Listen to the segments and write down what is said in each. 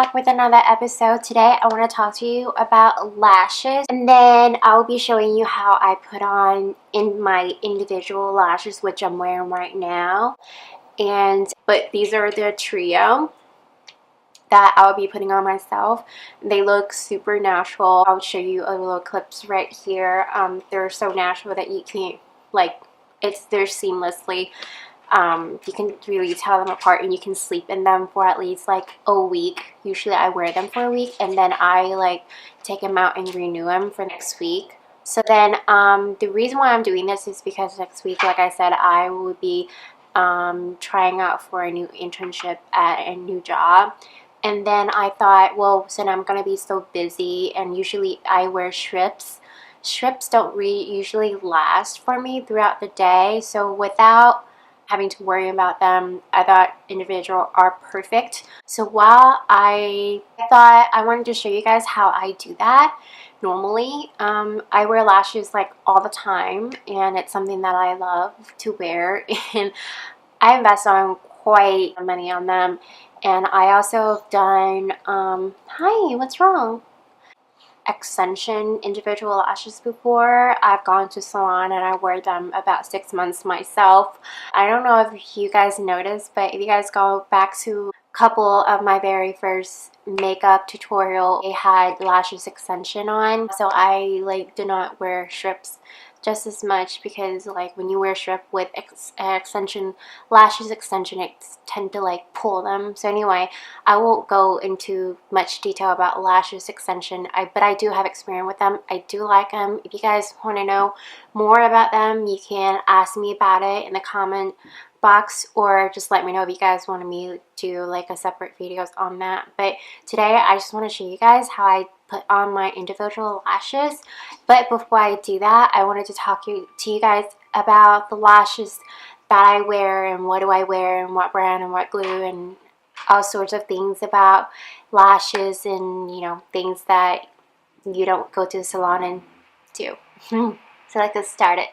back with another episode. Today I want to talk to you about lashes, and then I'll be showing you how I put on in my individual lashes, which I'm wearing right now. But these are the trio that I'll be putting on myself. They look super natural. I'll show you a little clips right here. They're so natural that you can't, like, they're seamlessly. You can really tell them apart, and you can sleep in them for at least like a week. Usually I wear them for a week, and then I like take them out and renew them for next week. So then the reason why I'm doing this is because next week, like I said, I will be trying out for a new internship at a new job. And then I thought, well, since I'm gonna be so busy, and usually I wear strips don't usually last for me throughout the day, so without having to worry about them, I thought individual are perfect. So while I thought I wanted to show you guys how I do that normally. I wear lashes like all the time, and it's something that I love to wear, and I invest on quite many on them. And I also have done hi, what's wrong? Extension individual lashes before. I've gone to Salon and I wear them about 6 months myself. I don't know if you guys noticed, but if you guys go back to a couple of my very first makeup tutorial, they had lashes extension on. So I like do not wear strips just as much, because like when you wear strip with lashes extension, it tend to like pull them. So anyway, I won't go into much detail about lashes extension, but I do have experience with them. I do like them. If you guys want to know more about them, you can ask me about it in the comment box, or just let me know if you guys want me to do like a separate videos on that. But today I just want to show you guys how I put on my individual lashes. But before I do that, I wanted to talk to you guys about the lashes that I wear, and what do I wear, and what brand, and what glue, and all sorts of things about lashes, and you know, things that you don't go to the salon and do. So let's get started.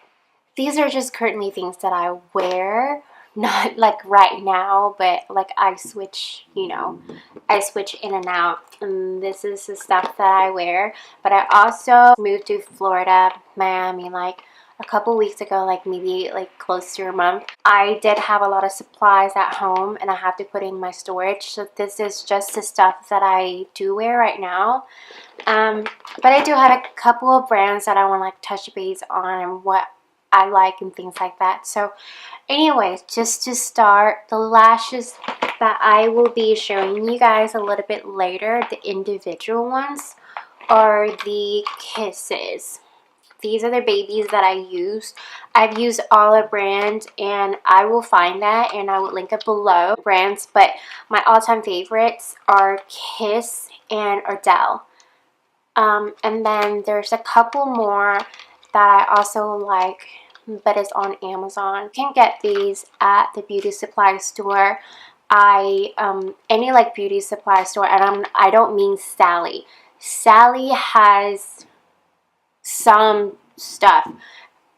These are just currently things that I wear, not like right now, but like I switch, you know, I switch in and out, and this is the stuff that I wear. But I also moved to Florida, Miami, like a couple weeks ago, like maybe like close to a month. I did have a lot of supplies at home, and I have to put in my storage, so this is just the stuff that I do wear right now. But I do have a couple of brands that I want to like touch base on, and what I like and things like that. So anyways, just to start, the lashes that I will be showing you guys a little bit later, the individual ones, are the Kisses. These are the babies that I use. I've used all the brands, and I will find that and I will link it below brands, but my all-time favorites are Kiss and Ardell. And then there's a couple more that I also like, but it's on Amazon. You can get these at the beauty supply store. Any like beauty supply store, and I don't mean Sally. Sally has some stuff,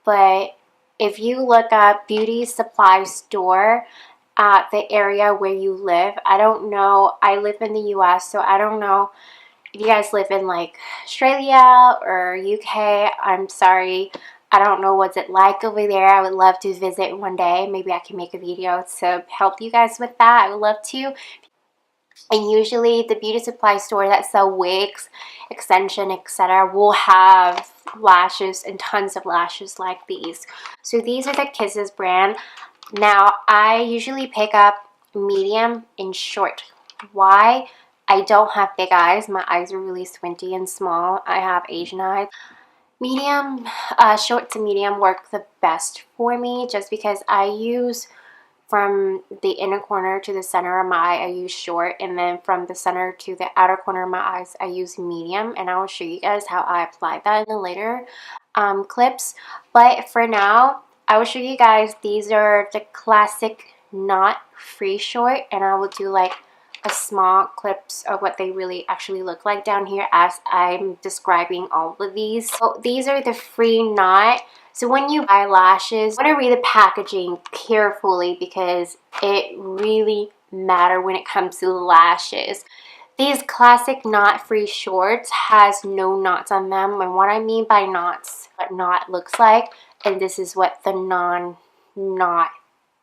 but if you look up beauty supply store at the area where you live, I don't know, I live in the US, so I don't know if you guys live in like Australia or UK. I'm sorry, I don't know what's it like over there. I would love to visit one day. Maybe I can make a video to help you guys with that. I would love to. And usually the beauty supply store that sell wigs, extension, etc. will have lashes, and tons of lashes like these. So these are the Kisses brand. Now I usually pick up medium and short. Why? I don't have big eyes. My eyes are really squinty and small. I have Asian eyes. Medium, short to medium work the best for me, just because I use from the inner corner to the center of my eye, I use short, and then from the center to the outer corner of my eyes, I use medium, and I will show you guys how I apply that in the later clips. But for now, I will show you guys, these are the classic knot free short, and I will do like a small clips of what they really actually look like down here as I'm describing all of these. So these are the free knot. So when you buy lashes, you want to read the packaging carefully, because it really matters when it comes to lashes. These classic knot-free shorts has no knots on them, and what I mean by knots, what knot looks like, and this is what the non-knot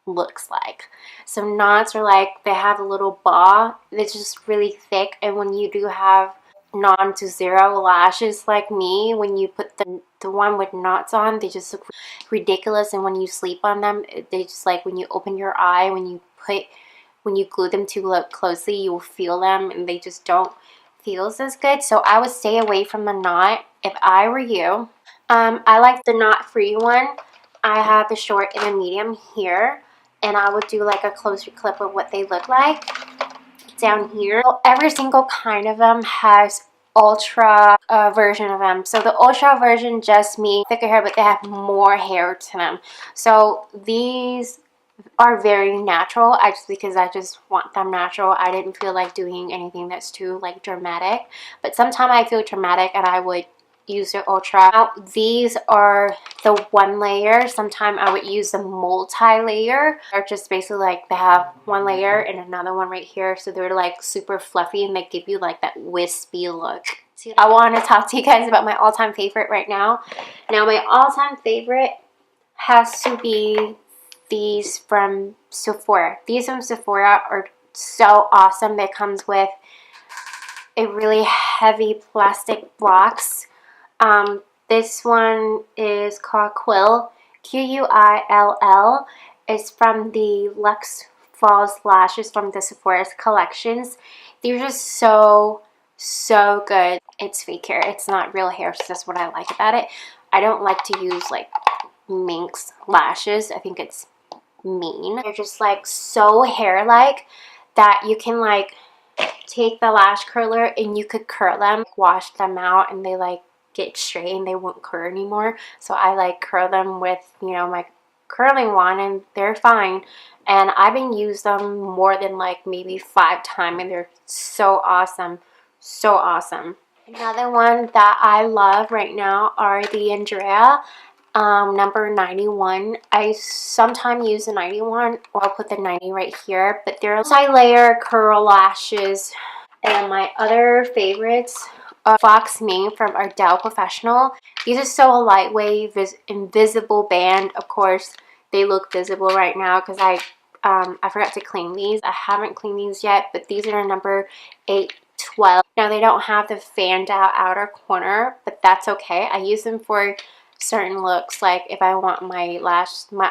looks like. So knots are like, they have a little ball that's just really thick, and when you do have non to zero lashes like me, when you put the one with knots on, they just look ridiculous, and when you sleep on them, they just like, when you open your eye, when you glue them too closely, you will feel them, and they just don't feel as good. So I would stay away from the knot if I were you. I like the knot-free one. I have the short and the medium here, and I would do like a closer clip of what they look like down here. So every single kind of them has ultra version of them. So the ultra version just means thicker hair, but they have more hair to them. So these are very natural, because I just want them natural. I didn't feel like doing anything that's too like dramatic, but sometimes I feel dramatic and I would use the ultra. Now, these are the one layer. Sometimes I would use the multi-layer. They're just basically like, they have one layer and another one right here, so they're like super fluffy and they give you like that wispy look. I want to talk to you guys about my all-time favorite right now. Now, my all-time favorite has to be these from Sephora. These from Sephora are so awesome. They comes with a really heavy plastic box. This one is called QUILL, QUILL. It's from the LUXE False Lashes from the Sephora's collections. They're just so good. It's fake hair. It's not real hair, so that's what I like about it. I don't like to use like MINK's lashes. I think it's mean. They're just like so hair-like that you can like take the lash curler and you could curl them, wash them out, and they like get straight and they won't curl anymore. So I like curl them with, you know, my curling wand, and they're fine. And I've been using them more than like maybe 5 times, and they're so awesome. So awesome. Another one that I love right now are the Andrea number 91. I sometimes use the 91, or I'll put the 90 right here, but they're multi-layer curl lashes. And my other favorites are fauxmink from Ardell Professional. These are so lightweight, invisible band. Of course, they look visible right now because I forgot to clean these. I haven't cleaned these yet, but these are number 812. Now, they don't have the fanned out outer corner, but that's okay. I use them for certain looks, like if I want my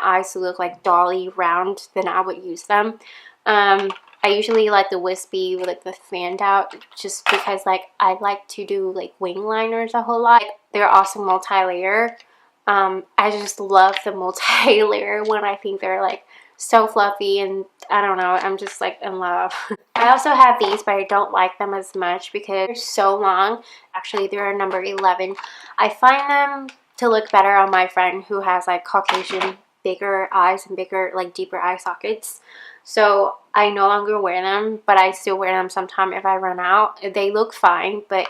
eyes to look like dolly round, then I would use them. I usually like the wispy with like the fanned out, just because like I like to do like wing liners a whole lot. They're also multi-layer. I just love the multi-layer one. I think they're like so fluffy, and I don't know, I'm just like in love. I also have these, but I don't like them as much because they're so long. Actually, they're number 11. I find them to look better on my friend who has like Caucasian bigger eyes and bigger, like deeper eye sockets. So I no longer wear them, but I still wear them sometime if I run out. They look fine, but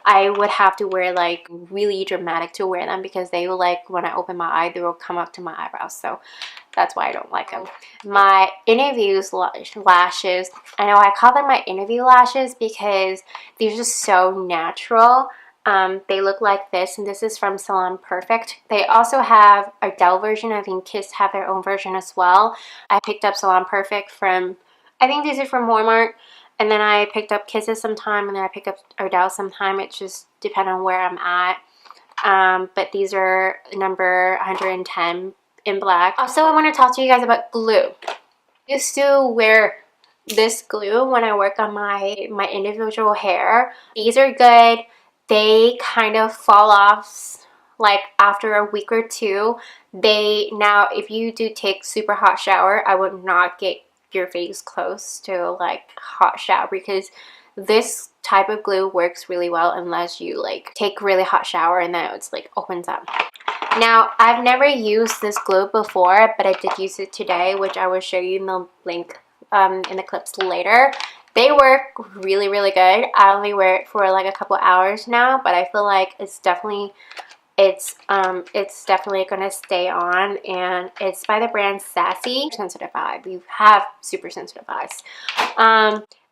I would have to wear like really dramatic to wear them, because they will, like, when I open my eye, they will come up to my eyebrows. So that's why I don't like them. My interviews lashes, I know I call them my interview lashes because they're just so natural. They look like this, and this is from Salon Perfect. They also have a Ardell version. I think Kiss have their own version as well. I picked up Salon Perfect from, I think these are from Walmart, and then I picked up Kisses sometime, and then I pick up Ardell sometime. It just depends on where I'm at. But these are number 110 in black. Also, I want to talk to you guys about glue. I used to wear this glue when I work on my individual hair. These are good. They kind of fall off like after a week or two. Now if you do take super hot shower, I would not get your face close to like hot shower, because this type of glue works really well unless you like take really hot shower and then it's like opens up. Now, I've never used this glue before, but I did use it today, which I will show you in the link in the clips later. They work really good. I only wear it for like a couple hours now, but I feel like it's definitely gonna stay on, and it's by the brand Sassi. Sensitive eye. We have super sensitive eyes.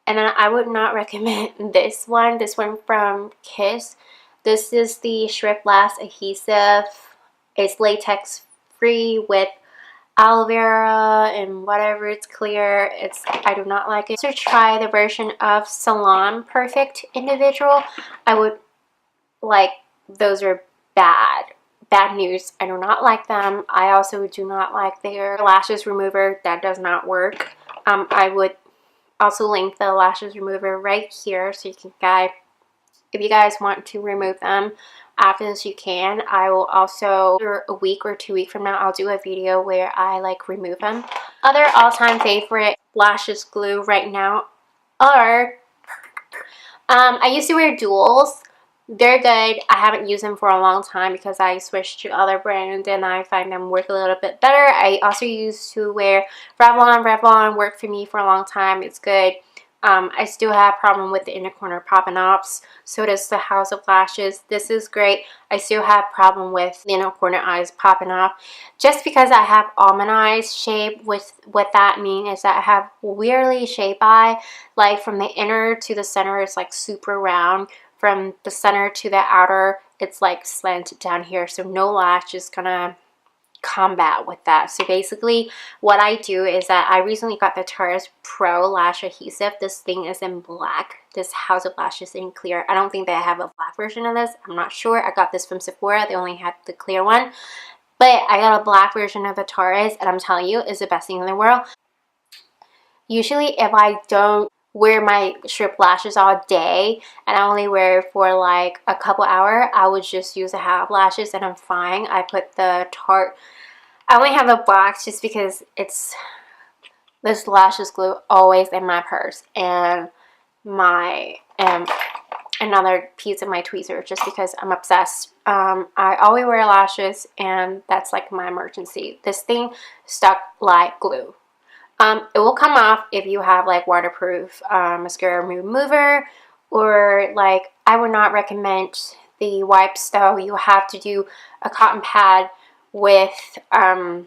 And then I would not recommend this one from Kiss. This is the Strip Last Adhesive. It's latex free with aloe vera and whatever, it's clear. I do not like it. So try the version of Salon Perfect Individual. I would like, those are bad news. I do not like them. I also do not like their lashes remover. That does not work. I would also link the lashes remover right here, so you can if you guys want to remove them after this, you can. I will also, for a week or 2 weeks from now, I'll do a video where I like remove them. Other all-time favorite lashes glue right now are, I used to wear Duals. They're good. I haven't used them for a long time because I switched to other brands and I find them work a little bit better. I also used to wear Revlon. Revlon worked for me for a long time. It's good. I still have a problem with the inner corner popping off. So does the House of Lashes. This is great. I still have a problem with the inner corner eyes popping off. Just because I have almond eyes shape, what that means is that I have weirdly shaped eye. Like from the inner to the center, it's like super round. From the center to the outer, it's like slanted down here. So no lash is gonna combat with that. So basically what I do is that I recently got the Tartist Pro Lash Adhesive. This thing is in black. This House of Lashes in clear. I don't think they have a black version of this. I'm not sure. I got this from Sephora. They only had the clear one. But I got a black version of the Tartist, and I'm telling you, it's the best thing in the world. Usually if I don't wear my strip lashes all day and I only wear it for like a couple hours, I would just use a half lashes and I'm fine. I put the I only have the box just because this lashes glue always in my purse, and another piece of my tweezer, just because I'm obsessed. I always wear lashes and that's like my emergency. This thing stuck like glue. It will come off if you have like waterproof mascara remover, or like I would not recommend the wipes though. You have to do a cotton pad with the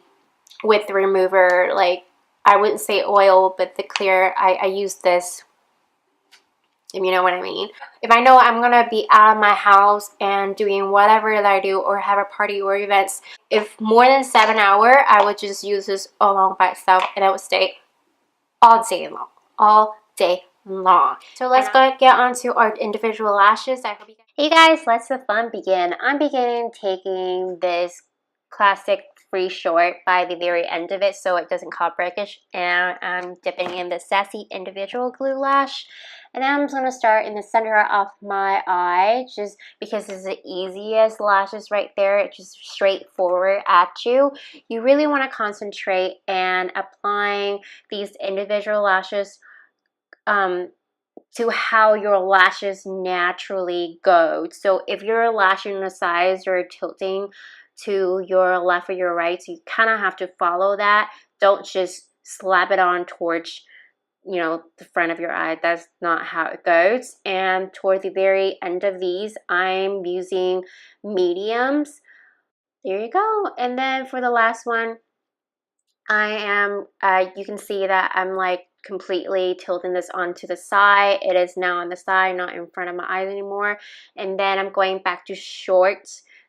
remover. Like I wouldn't say oil, but the clear. I use this, if you know what I mean. If I know I'm gonna be out of my house and doing whatever that I do, or have a party or events, if more than 7 hours, I would just use this alone by itself and it would stay all day long. All day long. So let's get on to our individual lashes. Hey guys, let's the fun begin. I'm beginning taking this classic free short by the very end of it so it doesn't cause breakage, and I'm dipping in the Sassi individual glue lash, and I'm just going to start in the center of my eye just because it's the easiest lashes right there. It's just straightforward at you. You really want to concentrate and applying these individual lashes to how your lashes naturally go. So if you're lashing the sides or tilting to your left or your right, so you kind of have to follow that. Don't just slap it on towards, you know, the front of your eye. That's not how it goes. And toward the very end of these, I'm using mediums. There you go. And then for the last one, I am, you can see that I'm like completely tilting this onto the side. It is now on the side, not in front of my eyes anymore. And then I'm going back to short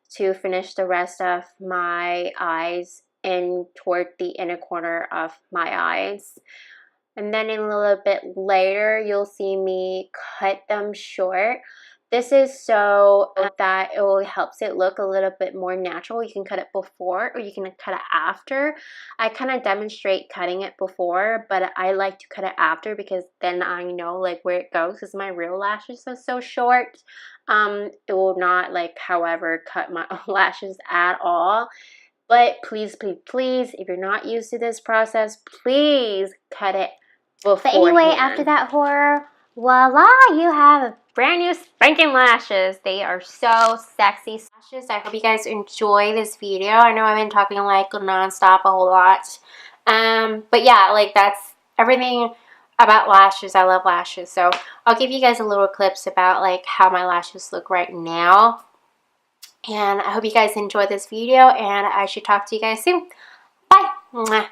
to finish the rest of my eyes and toward the inner corner of my eyes. And then in a little bit later, you'll see me cut them short. This is so that it will helps it look a little bit more natural. You can cut it before or you can cut it after. I kind of demonstrate cutting it before, but I like to cut it after because then I know like where it goes, because my real lashes are so short. It will not like however cut my lashes at all. But please, please, please, if you're not used to this process, please cut it before. But anyway, after that horror, voila, you have brand new spanking lashes. They are so sexy lashes. I hope you guys enjoy this video. I know I've been talking like non-stop a whole lot. But yeah, like that's everything about lashes. I love lashes. So I'll give you guys a little clips about like how my lashes look right now. And I hope you guys enjoyed this video, and I should talk to you guys soon. Bye. Mwah.